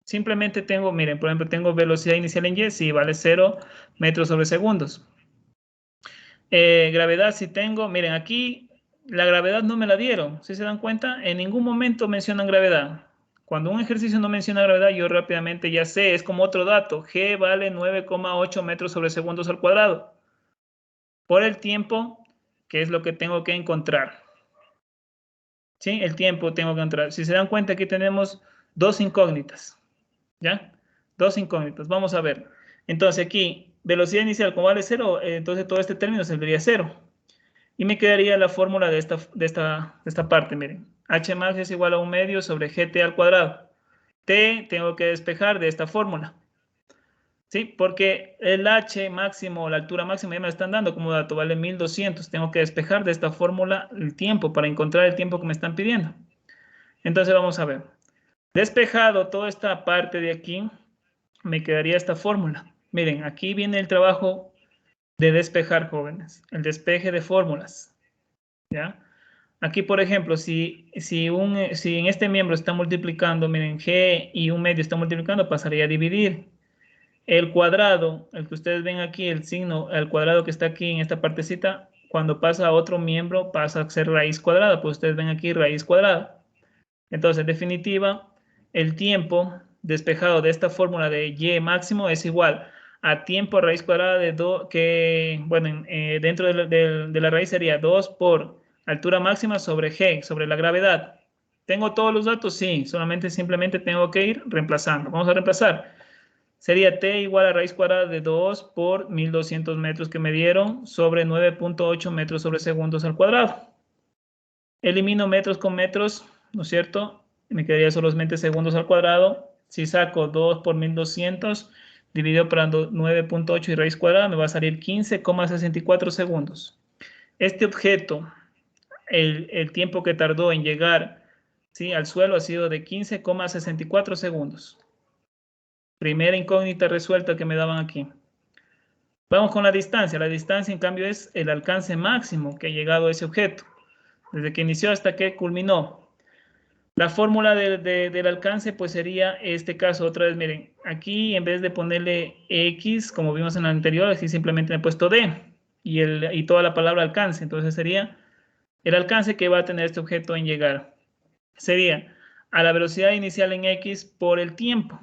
Simplemente tengo, miren, por ejemplo, tengo velocidad inicial en Y, sí, vale 0 metros sobre segundos. Gravedad sí tengo, miren, aquí la gravedad no me la dieron. ¿Sí se dan cuenta? En ningún momento mencionan gravedad. Cuando un ejercicio no menciona gravedad, yo rápidamente ya sé, es como otro dato. G vale 9,8 metros sobre segundos al cuadrado. Por el tiempo, que es lo que tengo que encontrar. ¿Sí? El tiempo tengo que encontrar. Si se dan cuenta, aquí tenemos dos incógnitas. ¿Ya? Dos incógnitas. Vamos a ver. Entonces aquí, velocidad inicial, como vale 0, entonces todo este término saldría 0. Y me quedaría la fórmula de esta parte, miren. H max es igual a 1/2 sobre GT al cuadrado. T tengo que despejar de esta fórmula. ¿Sí? Porque el H máximo, la altura máxima, ya me la están dando como dato, vale 1200. Tengo que despejar de esta fórmula el tiempo para encontrar el tiempo que me están pidiendo. Entonces vamos a ver. Despejado toda esta parte de aquí, me quedaría esta fórmula. Miren, aquí viene el trabajo de despejar, jóvenes. El despeje de fórmulas. ¿Ya? Aquí, por ejemplo, si en este miembro está multiplicando, miren, G y 1/2 está multiplicando, pasaría a dividir. El cuadrado, el que ustedes ven aquí, el signo, el cuadrado que está aquí en esta partecita, cuando pasa a otro miembro pasa a ser raíz cuadrada, pues ustedes ven aquí raíz cuadrada. Entonces, en definitiva, el tiempo despejado de esta fórmula de Y máximo es igual a tiempo raíz cuadrada de 2, que, bueno, dentro de la raíz sería 2 por altura máxima sobre G, sobre la gravedad. ¿Tengo todos los datos? Sí, simplemente tengo que ir reemplazando. Vamos a reemplazar. Sería T igual a raíz cuadrada de 2 por 1200 metros que me dieron sobre 9,8 metros sobre segundos al cuadrado. Elimino metros con metros, ¿no es cierto? Me quedaría solamente segundos al cuadrado. Si saco 2 por 1200 dividido por 9,8 y raíz cuadrada, me va a salir 15,64 segundos. Este objeto, el tiempo que tardó en llegar, ¿sí?, al suelo ha sido de 15,64 segundos. Primera incógnita resuelta que me daban aquí. Vamos con la distancia. La distancia, en cambio, es el alcance máximo que ha llegado a ese objeto, desde que inició hasta que culminó. La fórmula del alcance, pues sería este caso. Otra vez, miren, aquí en vez de ponerle X, como vimos en la anterior, aquí simplemente me he puesto D y toda la palabra alcance. Entonces sería el alcance que va a tener este objeto en llegar. Sería a la velocidad inicial en X por el tiempo.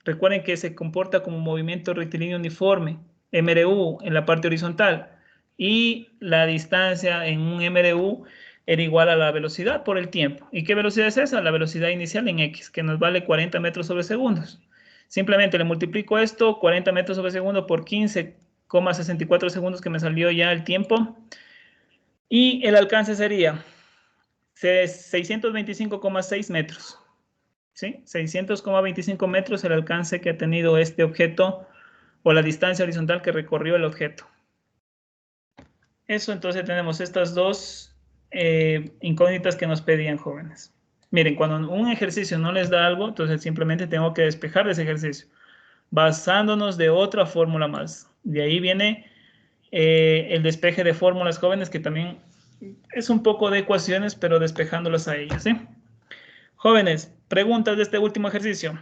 Recuerden que se comporta como movimiento rectilíneo uniforme, MRU, en la parte horizontal. Y la distancia en un MRU era igual a la velocidad por el tiempo. ¿Y qué velocidad es esa? La velocidad inicial en X, que nos vale 40 metros sobre segundos. Simplemente le multiplico esto, 40 metros sobre segundo, por 15,64 segundos, que me salió ya el tiempo. Y el alcance sería 625,6 metros. ¿sí? 600,25 metros el alcance que ha tenido este objeto o la distancia horizontal que recorrió el objeto. Eso, entonces tenemos estas dos incógnitas que nos pedían, jóvenes. Miren, cuando un ejercicio no les da algo, entonces simplemente tengo que despejar de ese ejercicio, basándonos de otra fórmula más. De ahí viene el despeje de fórmulas, jóvenes, que también es un poco de ecuaciones, pero despejándolas a ellas, ¿sí? Jóvenes, preguntas de este último ejercicio.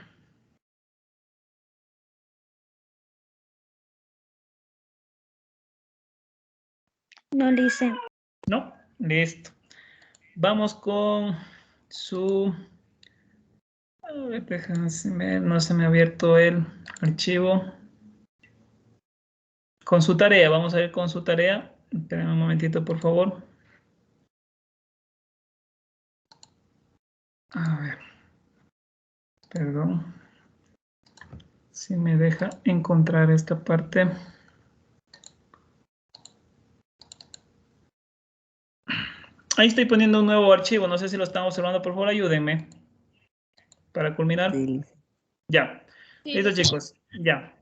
No le hice. ¿No? Listo. Vamos con su... A ver, déjenme ver, no se me ha abierto el archivo. Con su tarea, vamos a ver con su tarea. Esperen un momentito, por favor. A ver. Perdón. Si me deja encontrar esta parte. Ahí estoy poniendo un nuevo archivo. No sé si lo están observando. Por favor, ayúdenme. Para culminar. Sí. Ya. Sí. Listo, chicos. Ya.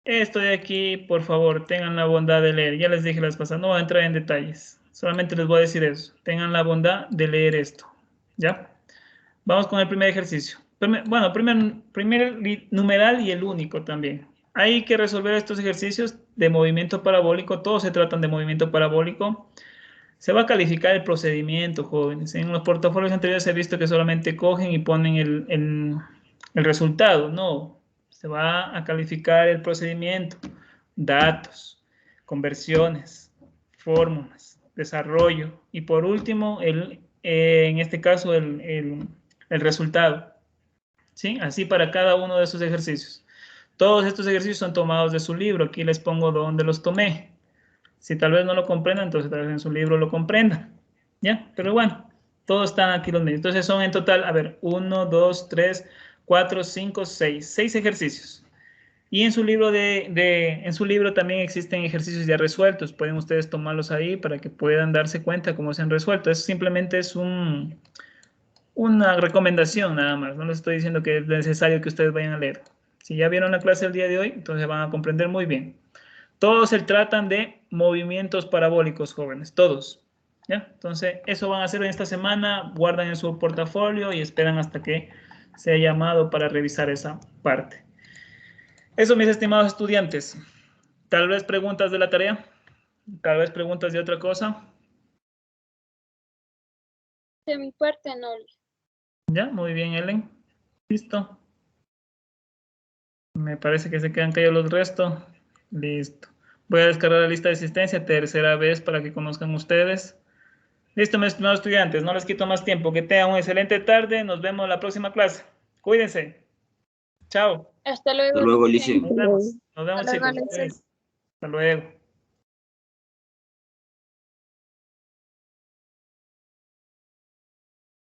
Esto de aquí, por favor, tengan la bondad de leer. Ya les dije las pasadas, no voy a entrar en detalles. Solamente les voy a decir eso. Tengan la bondad de leer esto. ¿Ya? Vamos con el primer ejercicio. Bueno, primer numeral y el único también. Hay que resolver estos ejercicios de movimiento parabólico. Todos se tratan de movimiento parabólico. Se va a calificar el procedimiento, jóvenes. En los portafolios anteriores he visto que solamente cogen y ponen el resultado. No, se va a calificar el procedimiento, datos, conversiones, fórmulas, desarrollo y por último, en este caso, el resultado. ¿Sí? Así para cada uno de esos ejercicios. Todos estos ejercicios son tomados de su libro. Aquí les pongo dónde los tomé. Si tal vez no lo comprendan, entonces tal vez en su libro lo comprendan. ¿Ya? Pero bueno, todos están aquí los medios. Entonces son en total, a ver, 1, 2, 3, 4, 5, 6. 6 ejercicios. Y en su libro, en su libro también existen ejercicios ya resueltos. Pueden ustedes tomarlos ahí para que puedan darse cuenta cómo se han resuelto. Eso simplemente es una recomendación nada más. No les estoy diciendo que es necesario que ustedes vayan a leer. Si ya vieron la clase del día de hoy, entonces van a comprender muy bien. Todos se tratan de movimientos parabólicos, jóvenes, todos. ¿Ya? Entonces, eso van a hacer en esta semana, guardan en su portafolio y esperan hasta que sea llamado para revisar esa parte. Eso, mis estimados estudiantes. Tal vez preguntas de la tarea, tal vez preguntas de otra cosa. De mi parte, no. Ya, muy bien, Ellen. Listo. Me parece que se quedan callados los restos. Listo. Voy a descargar la lista de asistencia tercera vez para que conozcan ustedes. Listo, mis estimados estudiantes. No les quito más tiempo. Que tengan una excelente tarde. Nos vemos en la próxima clase. Cuídense. Chao. Hasta luego. Hasta luego, Liceo. Nos vemos. Nos vemos, Hasta luego, chicos. Liceo. Hasta luego.